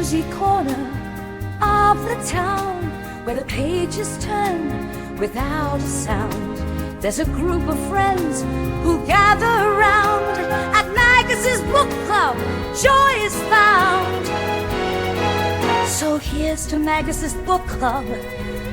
cozy corner of the town where the pages turn without a sound. There's a group of friends who gather around. At Magus's book club, joy is found. So here's to Magus's book club,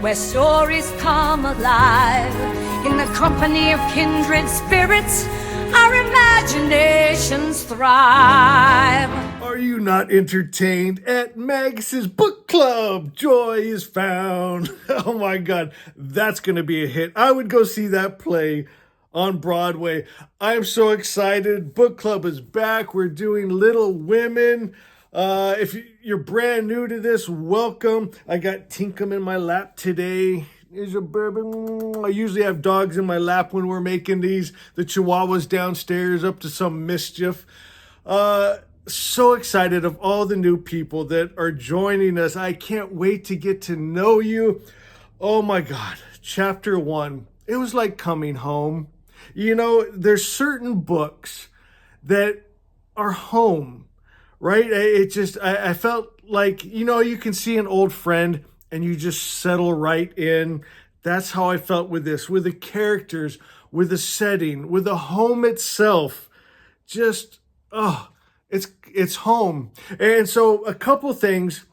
where stories come alive. In the company of kindred spirits, our imaginations thrive. Are you not entertained at Magus's book club? Joy is found. Oh my God, that's going to be a hit. I would go see that play on Broadway. I'm so excited. Book club is back. We're doing Little Women. If you're brand new to this, welcome. I got Tinkum in my lap today. Here's a bourbon. I usually have dogs in my lap when we're making these. The Chihuahua's downstairs up to some mischief. So excited of all the new people that are joining us. I can't wait to get to know you. Oh my God, chapter 1. It was like coming home. You know, there's certain books that are home, right? I felt like, you know, you can see an old friend and you just settle right in. That's how I felt with this, with the characters, with the setting, with the home itself. Just, it's home. And so a couple things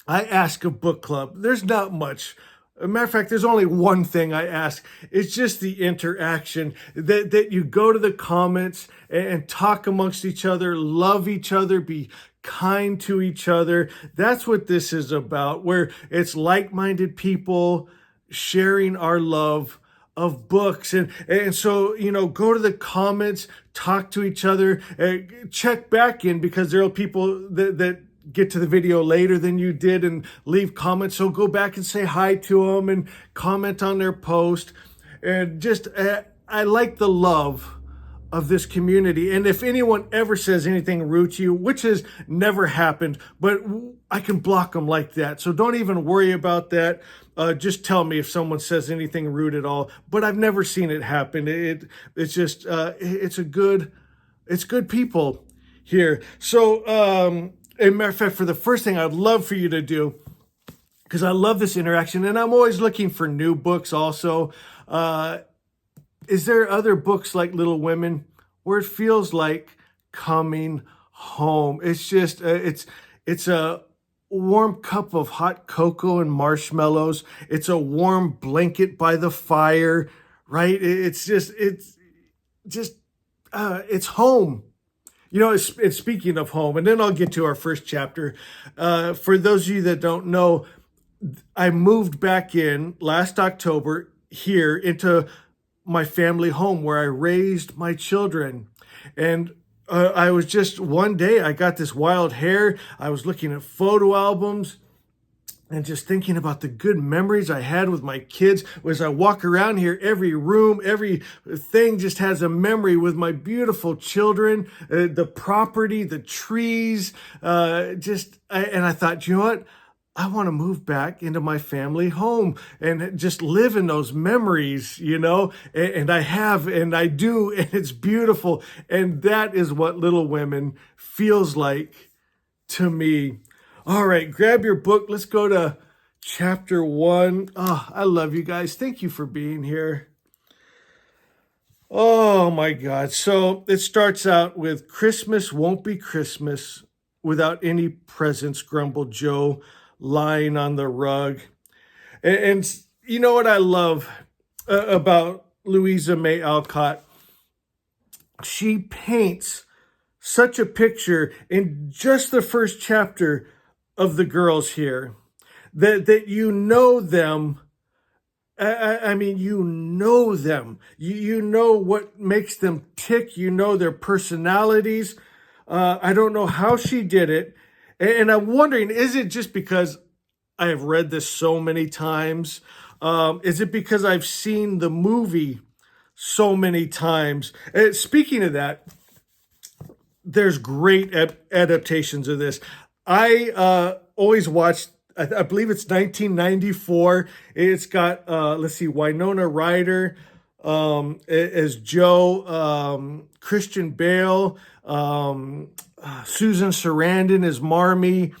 I ask of book club. There's not much. As a matter of fact, there's only one thing I ask. It's just the interaction, that you go to the comments and talk amongst each other, love each other, be kind to each other. That's what this is about, where it's like-minded people sharing our love of books. And so, you know, go to the comments, talk to each other, check back in, because there are people that get to the video later than you did and leave comments. So go back and say hi to them and comment on their post. And just, I like the love of this community. And if anyone ever says anything rude to you, which has never happened, but I can block them like that. So don't even worry about that. Just tell me if someone says anything rude at all. But I've never seen it happen. It's just, it's good people here. So, as a matter of fact, for the first thing I'd love for you to do, because I love this interaction and I'm always looking for new books also. Is there other books like Little Women where it feels like coming home? It's just, it's a warm cup of hot cocoa and marshmallows. It's a warm blanket by the fire, right? It's home. You know, it's speaking of home, and then I'll get to our first chapter. For those of you that don't know, I moved back in last October here into my family home where I raised my children. And I was just, one day I got this wild hair. I was looking at photo albums and just thinking about the good memories I had with my kids. As I walk around here, every room, every thing just has a memory with my beautiful children, the property, the trees, and I thought, you know what? I want to move back into my family home and just live in those memories, you know, and I have, and I do, and it's beautiful. And that is what Little Women feels like to me. All right, grab your book. Let's go to chapter 1. Oh, I love you guys. Thank you for being here. Oh my God. So it starts out with, Christmas won't be Christmas without any presents, grumbled Joe, lying on the rug. And you know what I love about Louisa May Alcott? She paints such a picture in just the first chapter of the girls here, that you know them. I mean, you know them. You know what makes them tick. You know their personalities. I don't know how she did it. And I'm wondering, is it just because I have read this so many times? Is it because I've seen the movie so many times? Speaking of that, there's great adaptations of this. I always watched, I believe it's 1994. It's got, Winona Ryder as Joe, Christian Bale, Susan Sarandon as Marmee.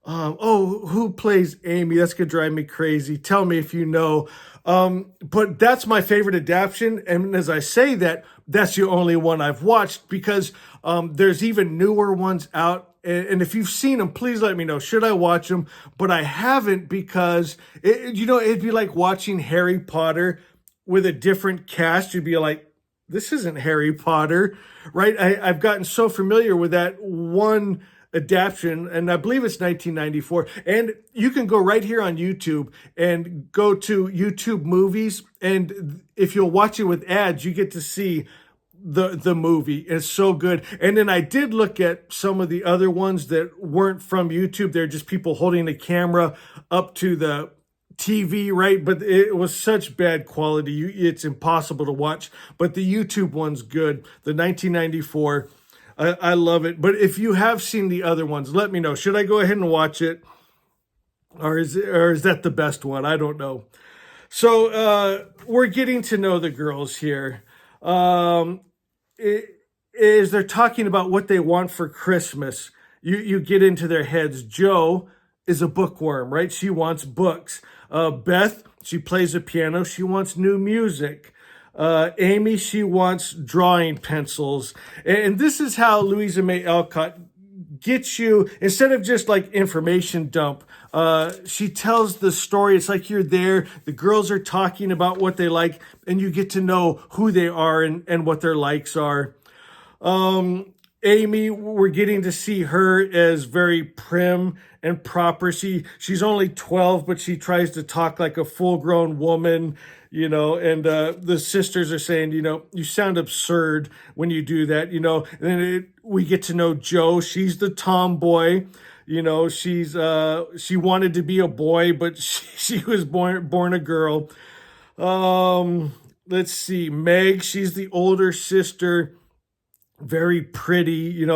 Who plays Amy? That's gonna drive me crazy. Tell me if you know. But that's my favorite adaptation. And as I say that, that's the only one I've watched because there's even newer ones out. And if you've seen them, please let me know. Should I watch them? But I haven't because it'd be like watching Harry Potter with a different cast. You'd be like, this isn't Harry Potter, right? I've gotten so familiar with that one adaptation, and I believe it's 1994. And you can go right here on YouTube and go to YouTube movies, and if you'll watch it with ads, you get to see the movie. It's so good. And then I did look at some of the other ones that weren't from YouTube. They're just people holding the camera up to the TV, right? But it was such bad quality. It's impossible to watch. But the YouTube one's good. The 1994, I love it. But if you have seen the other ones, let me know. Should I go ahead and watch it? Or is that the best one? I don't know. So we're getting to know the girls here. Is they're talking about what they want for Christmas. You get into their heads. Jo is a bookworm, right? She wants books. Beth, she plays a piano. She wants new music. Amy, she wants drawing pencils. And this is how Louisa May Alcott gets you, instead of just like information dump, she tells the story. It's like you're there. The girls are talking about what they like, and you get to know who they are and what their likes are. Amy, we're getting to see her as very prim and proper. She's only 12, but she tries to talk like a full-grown woman, and the sisters are saying, you sound absurd when you do that, and then we get to know Jo. She's the tomboy. She wanted to be a boy, but she was born a girl. Let's see. Meg, she's the older sister. Very pretty,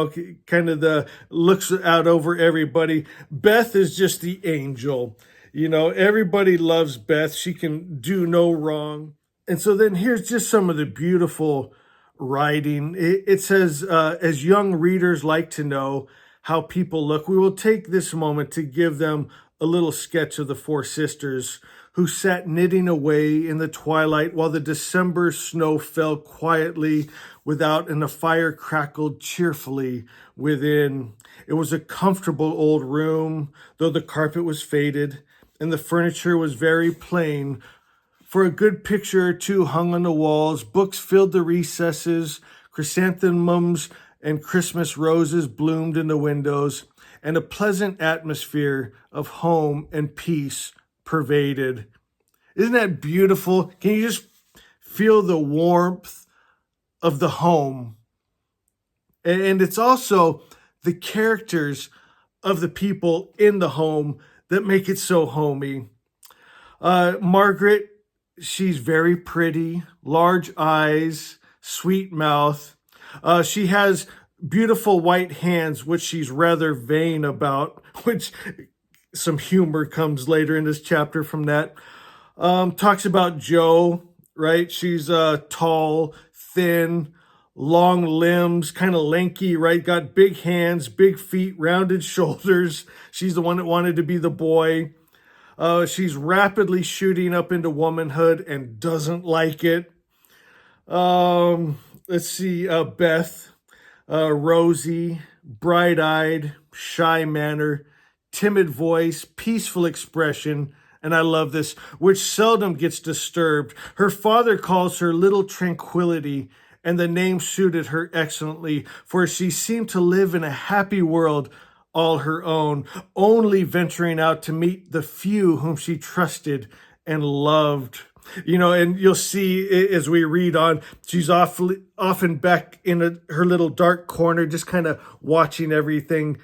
kind of looks out over everybody. Beth is just the angel. Everybody loves Beth. She can do no wrong. And so then here's just some of the beautiful writing. It says, as young readers like to know how people look, we will take this moment to give them a little sketch of the four sisters who sat knitting away in the twilight while the December snow fell quietly without and the fire crackled cheerfully within. It was a comfortable old room, though the carpet was faded and the furniture was very plain. For a good picture or two hung on the walls, books filled the recesses, chrysanthemums and Christmas roses bloomed in the windows, and a pleasant atmosphere of home and peace pervaded. Isn't that beautiful? Can you just feel the warmth of the home? And it's also the characters of the people in the home that make it so homey. Margaret, she's very pretty, large eyes, sweet mouth. She has beautiful white hands, which she's rather vain about, which some humor comes later in this chapter from that. Talks about Jo, right? She's tall, thin, long limbs, kind of lanky, right? Got big hands, big feet, rounded shoulders. She's the one that wanted to be the boy. She's rapidly shooting up into womanhood and doesn't like it. Let's see, Beth, Rosie, bright-eyed, shy manner, timid voice, peaceful expression, and I love this, which seldom gets disturbed. Her father calls her Little Tranquility, and the name suited her excellently, for she seemed to live in a happy world all her own, only venturing out to meet the few whom she trusted and loved. And you'll see as we read on, she's often back in her little dark corner, just kind of watching everything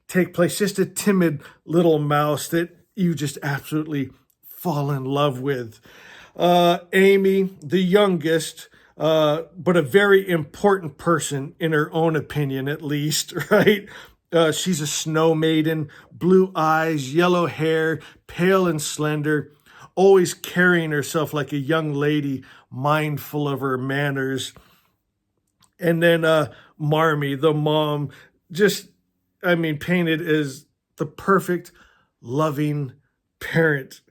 take place. Just a timid little mouse that you just absolutely fall in love with. Amy, the youngest, but a very important person in her own opinion, at least, right? She's a snow maiden, blue eyes, yellow hair, pale and slender, always carrying herself like a young lady, mindful of her manners. And then Marmee, the mom, painted as the perfect loving parent.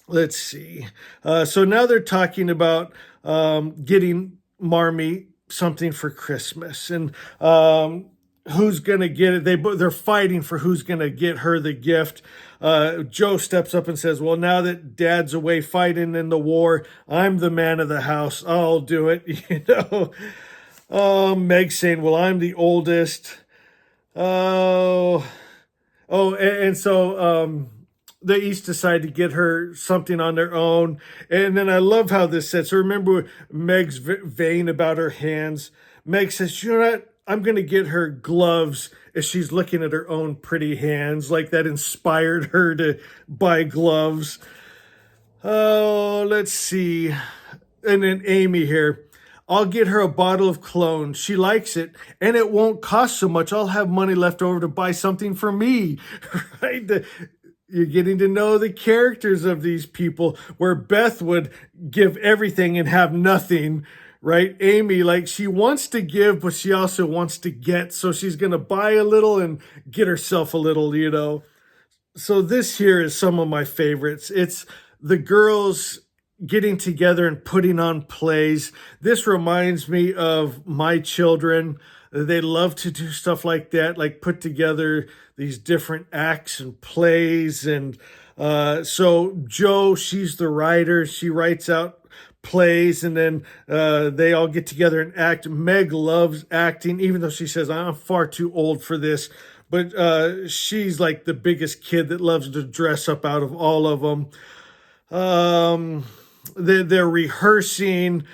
Let's see. So now they're talking about getting Marmee something for Christmas, and who's gonna get it. They're fighting for who's gonna get her the gift. Joe steps up and says, well, now that Dad's away fighting in the war, I'm the man of the house. I'll do it. Meg saying, well, I'm the oldest. And so they each decide to get her something on their own. And then I love how this says, so remember Meg's vain about her hands. Meg says, you know what? I'm going to get her gloves as she's looking at her own pretty hands. Like that inspired her to buy gloves. Oh, let's see. And then Amy here. I'll get her a bottle of cologne. She likes it, and it won't cost so much. I'll have money left over to buy something for me. Right? You're getting to know the characters of these people, where Beth would give everything and have nothing. Right? Amy, like, she wants to give, but she also wants to get. So she's going to buy a little and get herself a little. So this here is some of my favorites. It's the girls getting together and putting on plays. This reminds me of my children. They love to do stuff like that, like put together these different acts and plays. And so Jo, she's the writer. She writes out plays, and then they all get together and act. Meg loves acting, even though she says, I'm far too old for this. But she's like the biggest kid that loves to dress up out of all of them. They're rehearsing.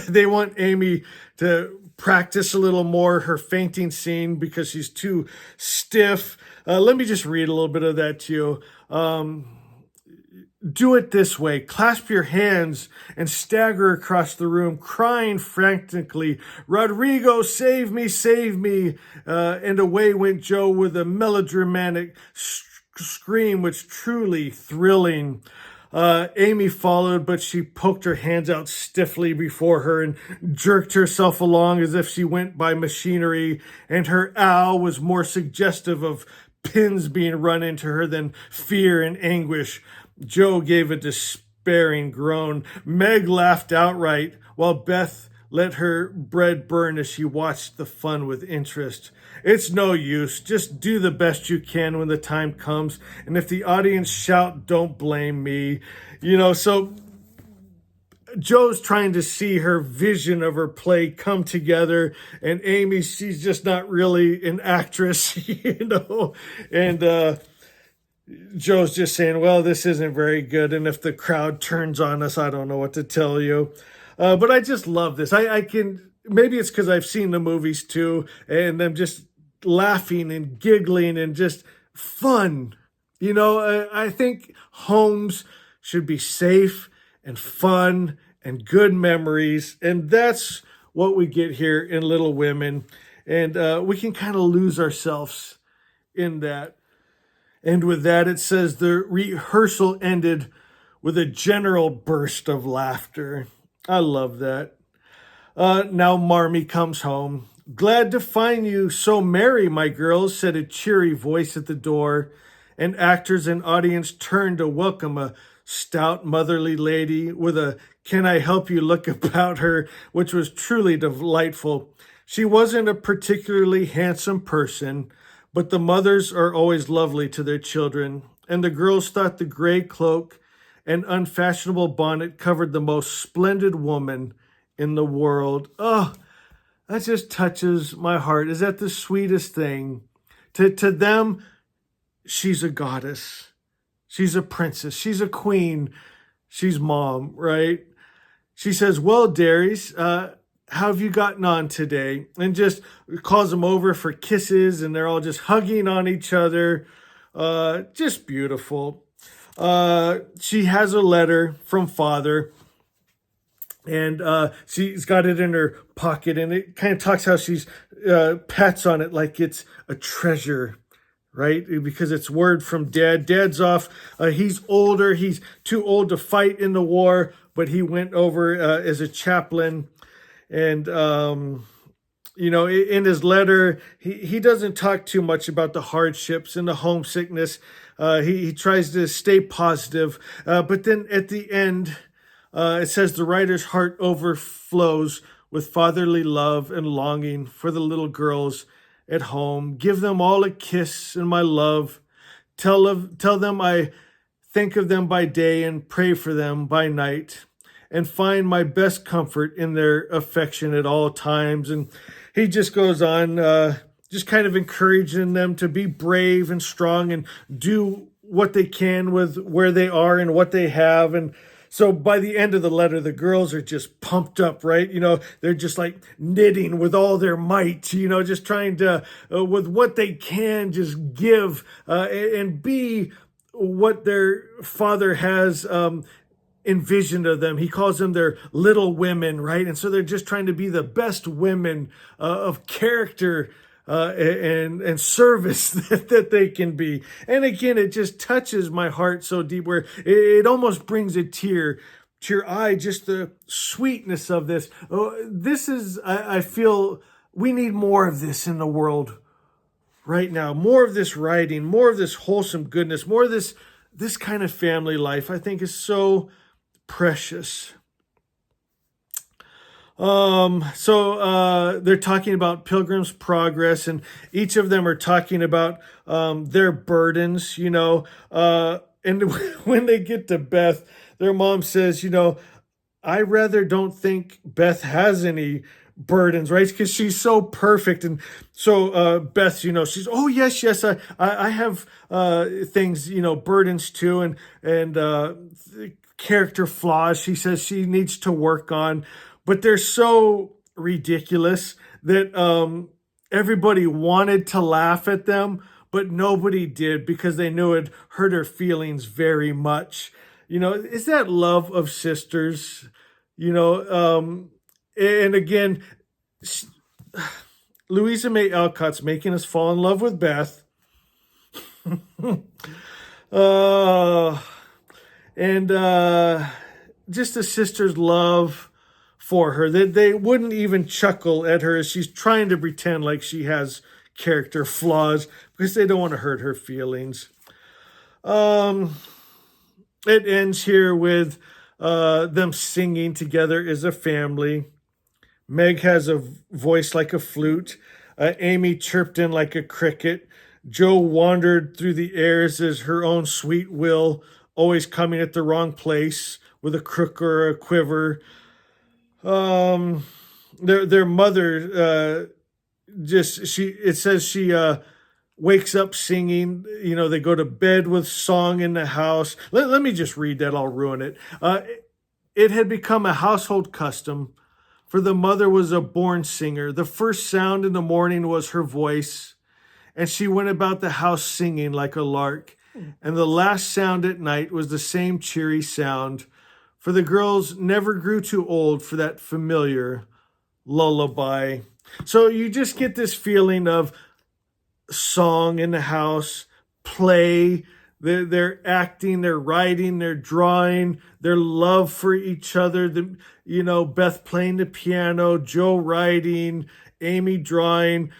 They want Amy to practice a little more her fainting scene because she's too stiff. Let me just read a little bit of that to you. Do it this way. Clasp your hands and stagger across the room, crying frantically, Rodrigo, save me, save me. And away went Jo with a melodramatic scream, which truly thrilling. Amy followed, but she poked her hands out stiffly before her and jerked herself along as if she went by machinery, and her ow was more suggestive of pins being run into her than fear and anguish. Jo gave a despairing groan. Meg laughed outright, while Beth let her bread burn as she watched the fun with interest. It's no use. Just do the best you can when the time comes. And if the audience shout, don't blame me. So Jo's trying to see her vision of her play come together. And Amy, she's just not really an actress, And Jo's just saying, well, this isn't very good. And if the crowd turns on us, I don't know what to tell you. But I just love this. Maybe it's because I've seen the movies too, and I'm just laughing and giggling and just fun. I think homes should be safe and fun and good memories. And that's what we get here in Little Women. And we can kind of lose ourselves in that. And with that, it says the rehearsal ended with a general burst of laughter. I love that. Now Marmee comes home. Glad to find you so merry, my girls, said a cheery voice at the door, and actors and audience turned to welcome a stout, motherly lady with a "Can I help you?" look about her, which was truly delightful. She wasn't a particularly handsome person, but the mothers are always lovely to their children, and the girls thought the gray cloak and unfashionable bonnet covered the most splendid woman in the world. Oh, that just touches my heart. Is that the sweetest thing? To them, she's a goddess. She's a princess. She's a queen. She's mom, right? She says, well, dearies, how have you gotten on today? And just calls them over for kisses, and they're all just hugging on each other. Just beautiful. She has a letter from Father, and she's got it in her pocket, and it kind of talks how she's pats on it like it's a treasure, right? Because it's word from Dad. Dad's off. He's older. He's too old to fight in the war, but he went over as a chaplain. And In his letter, he doesn't talk too much about the hardships and the homesickness. He tries to stay positive. But then at the end, it says the writer's heart overflows with fatherly love and longing for the little girls at home. Give them all a kiss and my love. Tell them I think of them by day and pray for them by night, and find my best comfort in their affection at all times. And he just goes on, just kind of encouraging them to be brave and strong and do what they can with where they are and what they have. And so by the end of the letter, the girls are just pumped up, right? They're just like knitting with all their might, just trying to, with what they can, just give and be what their father has envisioned of them. He calls them their little women, right? And so they're just trying to be the best women of character and service that they can be. And again, it just touches my heart so deep where it almost brings a tear to your eye, just the sweetness of this. This is, I feel we need more of this in the world right now. More of this writing, more of this wholesome goodness, more of this kind of family life, I think is so precious. So they're talking about Pilgrim's Progress, and each of them are talking about their burdens, and when they get to Beth, their mom says, I rather don't think Beth has any burdens, right? Because she's so perfect. And so Beth, she's, oh yes, I have things, burdens too, and character flaws she says she needs to work on, but they're so ridiculous that everybody wanted to laugh at them, but nobody did because they knew it hurt her feelings very much. Is that love of sisters? And again, Louisa May Alcott's making us fall in love with Beth. And just the sister's love for her. They wouldn't even chuckle at her as she's trying to pretend like she has character flaws because they don't want to hurt her feelings. It ends here with them singing together as a family. Meg has a voice like a flute. Amy chirped in like a cricket. Jo wandered through the airs as her own sweet will, always coming at the wrong place with a crook or a quiver. Their mother, it says she wakes up singing. They go to bed with song in the house. Let me just read that. I'll ruin it. It had become a household custom, for the mother was a born singer. The first sound in the morning was her voice, and she went about the house singing like a lark. And the last sound at night was the same cheery sound, for the girls never grew too old for that familiar lullaby. So you just get this feeling of song in the house, play, they're acting, they're writing, they're drawing, their love for each other. Beth playing the piano, Jo writing, Amy drawing,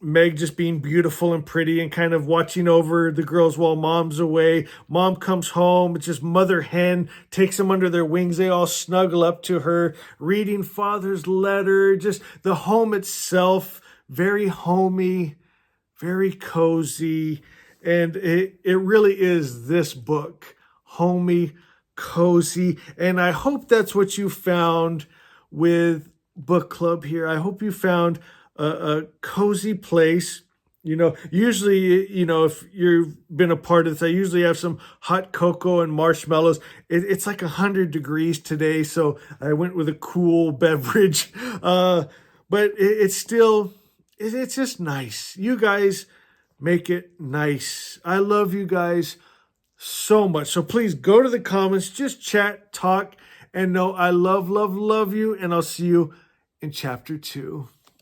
Meg just being beautiful and pretty and kind of watching over the girls while mom's away. Mom comes home. It's just mother hen, takes them under their wings. They all snuggle up to her, reading father's letter. Just the home itself, very homey, very cozy. And it really is this book, homey, cozy. And I hope that's what you found with book club here. I hope you found a cozy place. Usually, if you've been a part of this, I usually have some hot cocoa and marshmallows. It's like 100 degrees today, so I went with a cool beverage. But it's just nice. You guys make it nice. I love you guys so much. So please go to the comments, just chat, talk, and know I love, love, love you. And I'll see you in chapter 2.